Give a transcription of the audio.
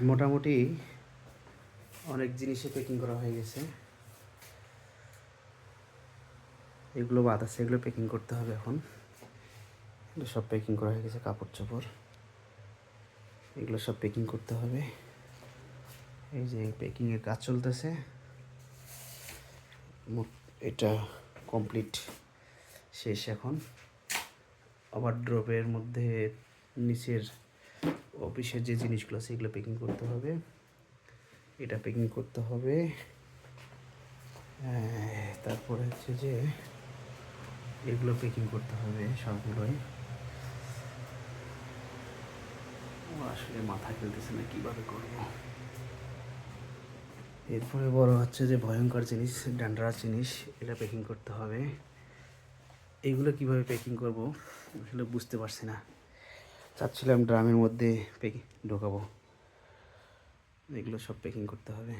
মোটামুটি অনেক জিনিসে প্যাকিং করা হয়ে গেছে। এগুলো বাদ আছে, এগুলো প্যাকিং করতে হবে এখন। এগুলো সব প্যাকিং করা হয়ে গেছে, কাপড় চোপড় এগুলো সব প্যাকিং করতে হবে। এই যে প্যাকিংয়ের কাজ চলতেছে, এটা কমপ্লিট শেষ এখন। আবার ড্রপের মধ্যে নিচের অফিসের যে জিনিসগুলো আছে এগুলো প্যাকিং করতে হবে, এটা প্যাকিং করতে হবে। তারপরে হচ্ছে যে এগুলো প্যাকিং করতে হবে সবগুলোই। আসলে মাথা খেলতেছে না কীভাবে করব। এরপরে বড় হচ্ছে যে ভয়ঙ্কর জিনিস, ডেঞ্জারাস জিনিস, এটা প্যাকিং করতে হবে। এইগুলো কিভাবে প্যাকিং করব আসলে বুঝতে পারছি না। চাচ্ছিলাম ড্রামের মধ্যে ঢোকাবো, এগুলো সব প্যাকিং করতে হবে।